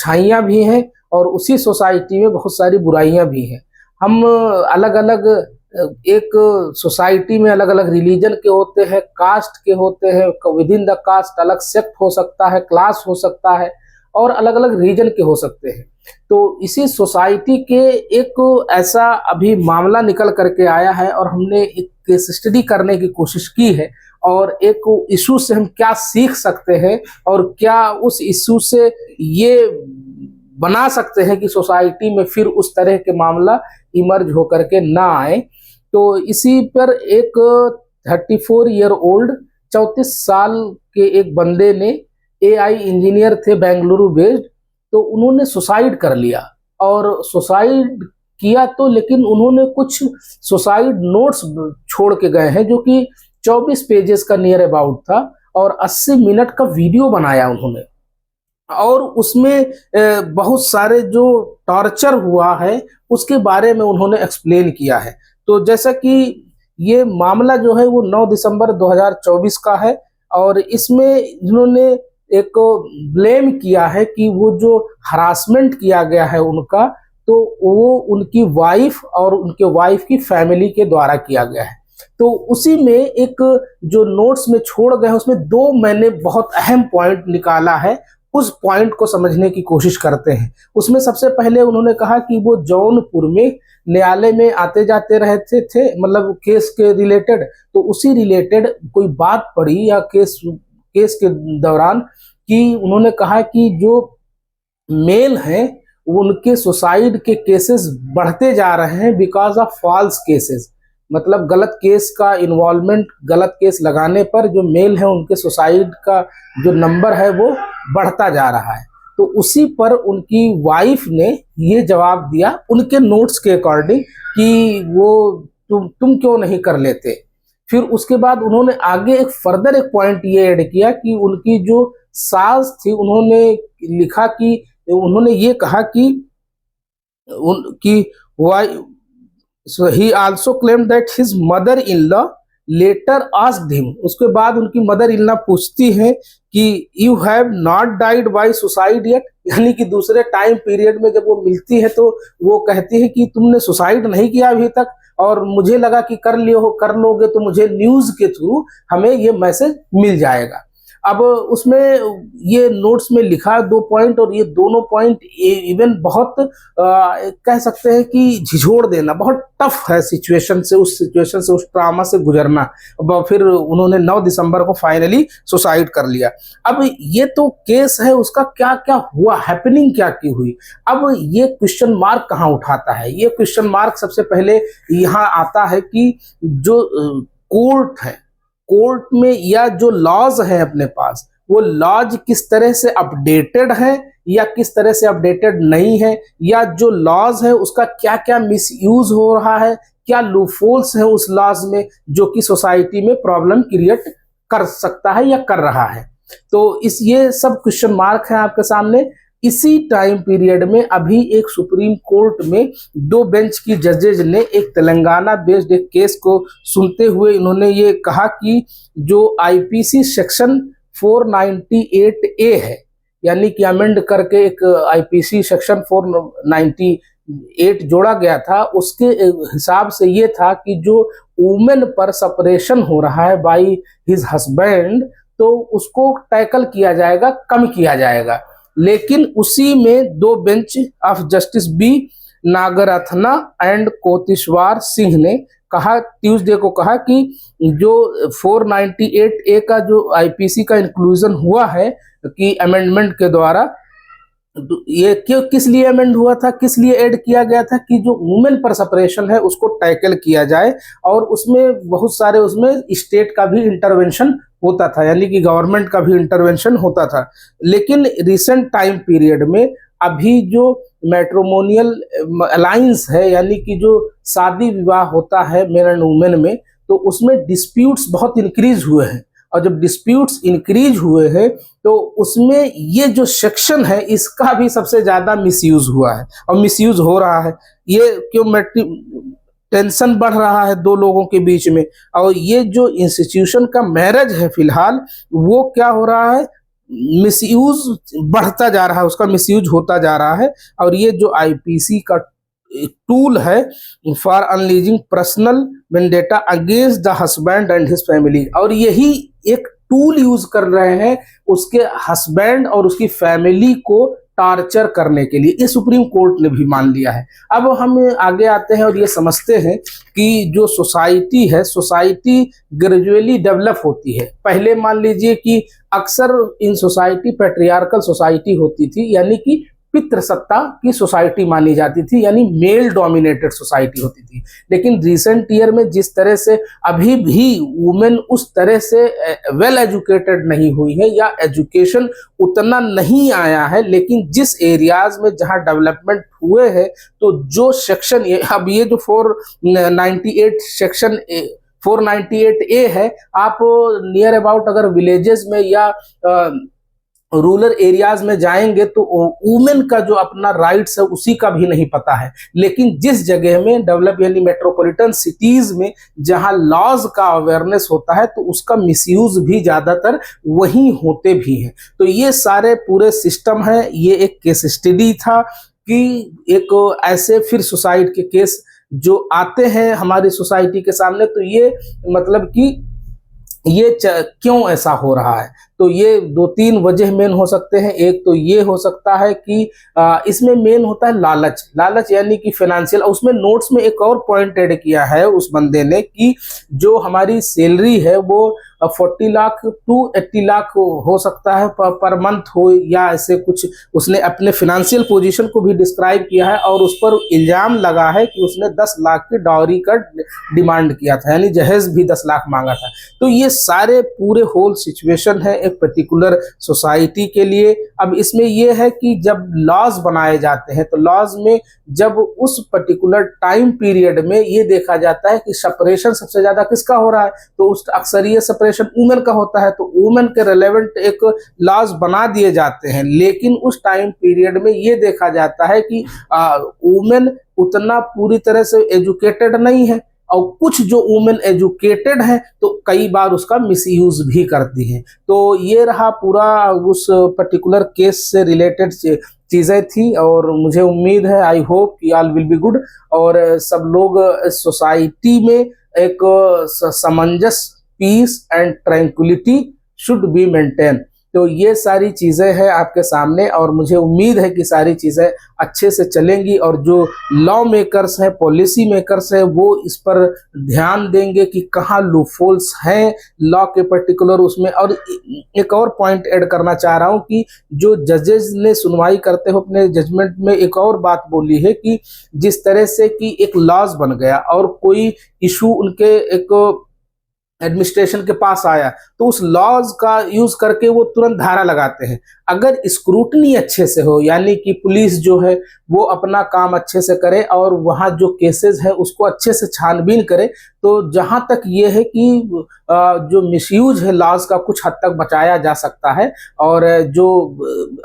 अच्छाइयाँ भी हैं और उसी सोसाइटी में बहुत सारी बुराइयाँ भी हैं। हम अलग अलग एक सोसाइटी में अलग अलग रिलीजन के होते हैं, कास्ट के होते हैं, विद इन द कास्ट अलग सेक्ट हो सकता है, क्लास हो सकता है और अलग अलग रीजन के हो सकते हैं। तो इसी सोसाइटी के एक ऐसा अभी मामला निकल करके आया है और हमने एक केस स्टडी करने की कोशिश की है और एक इशू से हम क्या सीख सकते हैं और क्या उस इशू से ये बना सकते हैं कि सोसाइटी में फिर उस तरह के मामला इमर्ज होकर के ना आए। तो इसी पर एक 34 ईयर ओल्ड 34 साल के एक बंदे ने, एआई इंजीनियर थे बेंगलुरु बेस्ड, तो उन्होंने सुसाइड कर लिया। और सुसाइड किया तो लेकिन उन्होंने कुछ सुसाइड नोट्स छोड़ के गए हैं जो कि 24 पेजेस का नियर अबाउट था और 80 मिनट का वीडियो बनाया उन्होंने और उसमें बहुत सारे जो टॉर्चर हुआ है उसके बारे में उन्होंने एक्सप्लेन किया है। तो जैसा कि ये मामला जो है वो 9 दिसंबर 2024 का है और इसमें इन्होंने एक ब्लेम किया है कि वो जो हरासमेंट किया गया है उनका, तो वो उनकी वाइफ और उनके वाइफ की फैमिली के द्वारा किया गया है। तो उसी में एक जो नोट्स में छोड़ गए हैं उसमें दो मैंने बहुत अहम पॉइंट निकाला है, उस पॉइंट को समझने की कोशिश करते हैं। उसमें सबसे पहले उन्होंने कहा कि वो जौनपुर में न्यायालय में आते जाते रहते थे, मतलब केस के रिलेटेड, तो उसी रिलेटेड कोई बात पड़ी या केस के दौरान कि उन्होंने कहा कि जो मेल हैं उनके सुसाइड के केसेस बढ़ते जा रहे हैं बिकॉज ऑफ फॉल्स केसेस, मतलब गलत केस का इन्वॉल्वमेंट, गलत केस लगाने पर जो मेल है उनके सुसाइड का जो नंबर है वो बढ़ता जा रहा है। तो उसी पर उनकी वाइफ ने ये जवाब दिया उनके नोट्स के अकॉर्डिंग कि वो तुम क्यों नहीं कर लेते। फिर उसके बाद उन्होंने आगे एक फर्दर एक पॉइंट ये ऐड किया कि उनकी जो सास थी उन्होंने लिखा कि उन्होंने ये कहा कि Y So he also claimed that his mother-in-law later asked him, उसके बाद उनकी मदर इन लॉ पूछती है कि you have not died by suicide yet, यानी कि दूसरे टाइम पीरियड में जब वो मिलती है तो वो कहती है कि तुमने सुसाइड नहीं किया अभी तक और मुझे लगा कि कर लोगे तो मुझे न्यूज के थ्रू हमें ये मैसेज मिल जाएगा। अब उसमें ये नोट्स में लिखा 2 पॉइंट और ये दोनों पॉइंट इवन बहुत कह सकते हैं कि झिझोड़ देना, बहुत टफ है सिचुएशन से, उस ट्रामा से गुजरना। फिर उन्होंने 9 दिसंबर को फाइनली सुसाइड कर लिया। अब ये तो केस है, उसका क्या क्या हुआ, हैपनिंग क्या की हुई, अब ये क्वेश्चन मार्क कहाँ उठाता है। ये क्वेश्चन मार्क सबसे पहले यहाँ आता है कि जो कोर्ट है, कोर्ट में या जो लॉज है अपने पास, वो लॉज किस तरह से अपडेटेड है या किस तरह से अपडेटेड नहीं है, या जो लॉज है उसका क्या क्या मिसयूज हो रहा है, क्या लूफोल्स है उस लॉज में जो कि सोसाइटी में प्रॉब्लम क्रिएट कर सकता है या कर रहा है। तो ये सब क्वेश्चन मार्क है आपके सामने। इसी टाइम पीरियड में अभी एक सुप्रीम कोर्ट में 2 बेंच की जजेज ने एक तेलंगाना बेस्ड एक केस को सुनते हुए इन्होंने ये कहा कि जो आईपीसी सेक्शन 498A है, यानी कि अमेंड करके एक आईपीसी सेक्शन 498 जोड़ा गया था, उसके हिसाब से ये था कि जो वुमेन पर सेपरेशन हो रहा है बाय हिज हस्बैंड, तो उसको टैकल किया जाएगा, कम किया जाएगा। लेकिन उसी में 2 bench of justice B Nagarathna and Koteshwar Singh ने कहा, ट्यूसडे को कहा कि जो 498A का जो आईपीसी का इंक्लूजन हुआ है कि अमेंडमेंट के द्वारा, ये क्यों किस लिए अमेंड हुआ था, किस लिए ऐड किया गया था कि जो वुमेन पर सेपरेशन है उसको टैकल किया जाए। और उसमें बहुत सारे उसमें स्टेट का भी इंटरवेंशन होता था, यानी कि गवर्नमेंट का भी इंटरवेंशन होता था। लेकिन रिसेंट टाइम पीरियड में अभी जो मैट्रिमोनियल अलायंस है, यानी कि जो शादी विवाह होता है मेन एंड वुमेन में, तो उसमें डिस्प्यूट्स बहुत इंक्रीज हुए हैं। और जब डिस्प्यूट्स इंक्रीज हुए हैं तो उसमें ये जो सेक्शन है इसका भी सबसे ज्यादा मिसयूज हुआ है और मिसयूज हो रहा है। ये क्यों टेंशन बढ़ रहा है 2 लोगों के बीच में, और ये जो इंस्टीट्यूशन का मैरिज है फिलहाल वो क्या हो रहा है, मिसयूज बढ़ता जा रहा है, उसका मिसयूज होता जा रहा है। और ये जो आईपीसी का टूल है for unleashing personal vendetta against the husband and his family, और यही एक टूल यूज कर रहे हैं उसके हस्बैंड और उसकी फैमिली को टार्चर करने के लिए, ये सुप्रीम कोर्ट ने भी मान लिया है। अब हम आगे आते हैं और ये समझते हैं कि जो सोसाइटी है, सोसाइटी ग्रेजुअली डेवलप होती है। पहले मान लीजिए कि अक्सर इन सोसाइटी पैट्रियार्कल सोसाइटी होती थी, यानी कि पितृसत्ता की सोसाइटी मानी जाती थी, यानी मेल डोमिनेटेड सोसाइटी होती थी। लेकिन रिसेंट ईयर में जिस तरह से अभी भी वुमेन उस तरह से वेल एजुकेटेड नहीं हुई है या एजुकेशन उतना नहीं आया है, लेकिन जिस एरियाज में जहां डेवलपमेंट हुए हैं, तो जो सेक्शन अब ये जो 498 सेक्शन 498A है, आप नियर अबाउट अगर विलेजेस में या रूरल एरियाज में जाएंगे तो वुमेन का जो अपना राइट्स है उसी का भी नहीं पता है। लेकिन जिस जगह में डेवलप यानी मेट्रोपॉलिटन सिटीज में जहां लॉज का अवेयरनेस होता है, तो उसका मिसयूज भी ज्यादातर वहीं होते भी हैं। तो ये सारे पूरे सिस्टम है। ये एक केस स्टडी था कि एक ऐसे फिर सुसाइड के केस जो आते हैं हमारी सोसाइटी के सामने, तो ये मतलब कि ये क्यों ऐसा हो रहा है। तो ये 2-3 वजह मेन हो सकते हैं। एक तो ये हो सकता है कि इसमें मेन होता है लालच। लालच यानी कि फाइनेंशियल। उसमें नोट्स में एक और पॉइंट ऐड किया है उस बंदे ने कि जो हमारी सैलरी है वो 40 लाख टू 80 लाख हो सकता है पर मंथ हो, या ऐसे कुछ उसने अपने फाइनेंशियल पोजीशन को भी डिस्क्राइब किया है। और उस पर इल्जाम लगा है कि उसने 10 लाख की डाउरी का डिमांड किया था, यानी जहेज भी 10 लाख मांगा था। तो ये सारे पूरे होल सिचुएशन है एक पर्टिकुलर सोसाइटी के लिए। अब इसमें यह है कि जब लॉज बनाए जाते हैं, तो लॉज में जब उस पर्टिकुलर टाइम पीरियड में ये देखा जाता है कि सेपरेशन सबसे ज्यादा किसका हो रहा है, तो उस अक्सर ये सेपरेशन वुमेन का होता है। तो वुमेन के रिलेवेंट एक लॉज बना दिए जाते हैं। लेकिन उस टाइम पीरियड में ये देखा जाता है कि वुमेन उतना पूरी तरह से एजुकेटेड नहीं है, और कुछ जो वुमेन एजुकेटेड हैं तो कई बार उसका मिसयूज भी करती हैं। तो ये रहा पूरा उस पर्टिकुलर केस से रिलेटेड चीजें थी। और मुझे उम्मीद है, आई होप कि ऑल विल बी गुड, और सब लोग सोसाइटी में एक सामंजस्य, peace and tranquillity should be maintain. तो ये सारी चीजें हैं आपके सामने, और मुझे उम्मीद है कि सारी चीजें अच्छे से चलेंगी। और जो लॉ मेकर्स हैं, पॉलिसी मेकर्स हैं, वो इस पर ध्यान देंगे कि कहाँ लूपहोल्स हैं लॉ के पर्टिकुलर उसमें। और एक और पॉइंट ऐड करना चाह रहा हूँ कि जो जजेस ने सुनवाई करते हुए अपने जजमेंट में एक और बात बोली है कि जिस तरह से कि एक लॉज बन गया और कोई इशू उनके एक एडमिनिस्ट्रेशन के पास आया, तो उस लॉज का यूज करके वो तुरंत धारा लगाते हैं। अगर स्क्रूटनी अच्छे से हो, यानी कि पुलिस जो है वो अपना काम अच्छे से करे और वहाँ जो केसेस है उसको अच्छे से छानबीन करे, तो जहाँ तक ये है कि जो मिसयूज है लॉज का कुछ हद तक बचाया जा सकता है। और जो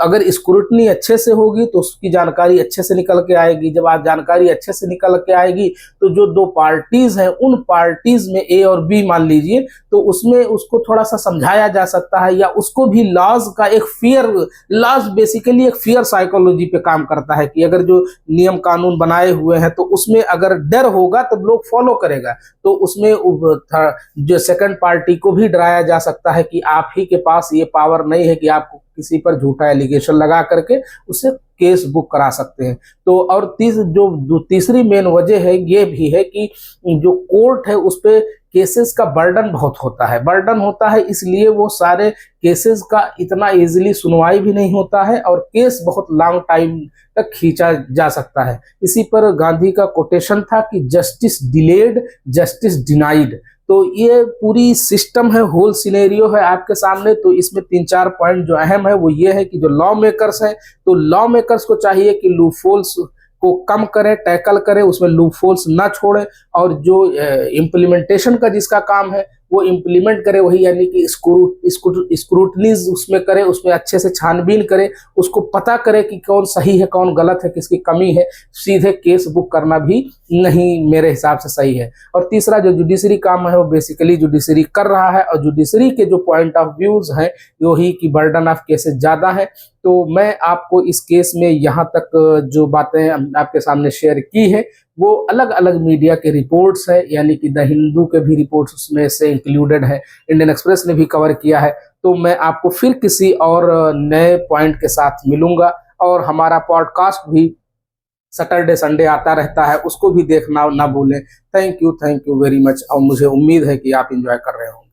अगर स्क्रूटनी अच्छे से होगी तो उसकी जानकारी अच्छे से निकल के आएगी। जब आज जानकारी अच्छे से निकल के आएगी तो जो दो पार्टीज हैं, उन पार्टीज में ए और बी मान लीजिए, तो उसमें उसको थोड़ा सा समझाया जा सकता है, या उसको भी लॉज का एक फियर, लॉज बेसिकली एक फियर साइकोलॉजी पे काम करता है कि अगर जो नियम कानून बनाए हुए हैं तो उसमें अगर डर होगा तो लोग फॉलो करेगा। तो उसमें जो सेकंड पार्टी को भी डराया जा सकता है कि आप ही के पास ये पावर नहीं है कि आप किसी पर झूठा एलिगेशन लगा करके उससे केस बुक करा सकते हैं। तो और तीसरी मेन वजह है ये भी है कि जो कोर्ट है उस पे केसेस का बर्डन बहुत होता है। बर्डन होता है इसलिए वो सारे केसेस का इतना इजीली सुनवाई भी नहीं होता है, और केस बहुत लॉन्ग टाइम तक खींचा जा सकता है। इसी पर गांधी का कोटेशन था कि जस्टिस डिलेड, जस्टिस डिनाइड। तो ये पूरी सिस्टम है, होल सिनेरियो है आपके सामने। तो इसमें 3-4 पॉइंट जो अहम है वो ये है कि जो लॉ मेकर्स है, तो लॉ मेकर्स को चाहिए कि लूपहोल्स को कम करे, टैकल करे, उसमें लूपहोल्स ना छोड़े। और जो इम्प्लीमेंटेशन का जिसका काम है वो इम्प्लीमेंट करे वही, यानी कि स्क्रूटनीज उसमें करे, उसमें अच्छे से छानबीन करे, उसको पता करे कि कौन सही है कौन गलत है, किसकी कमी है। सीधे केस बुक करना भी नहीं मेरे हिसाब से सही है। और तीसरा जो जुडिशरी काम है वो बेसिकली जुडिशरी कर रहा है, और जुडिशरी के जो पॉइंट ऑफ व्यूज हैं वही कि बर्डन ऑफ केसेस ज़्यादा है। तो मैं आपको इस केस में यहाँ तक जो बातें आपके सामने शेयर की है वो अलग अलग मीडिया के रिपोर्ट्स है, यानी कि द हिंदू के भी रिपोर्ट्स उसमें से इंक्लूडेड है, इंडियन एक्सप्रेस ने भी कवर किया है। तो मैं आपको फिर किसी और नए पॉइंट के साथ मिलूंगा, और हमारा पॉडकास्ट भी सैटरडे संडे आता रहता है, उसको भी देखना ना भूलें। थैंक यू वेरी मच, और मुझे उम्मीद है कि आप एंजॉय कर रहे होंगे।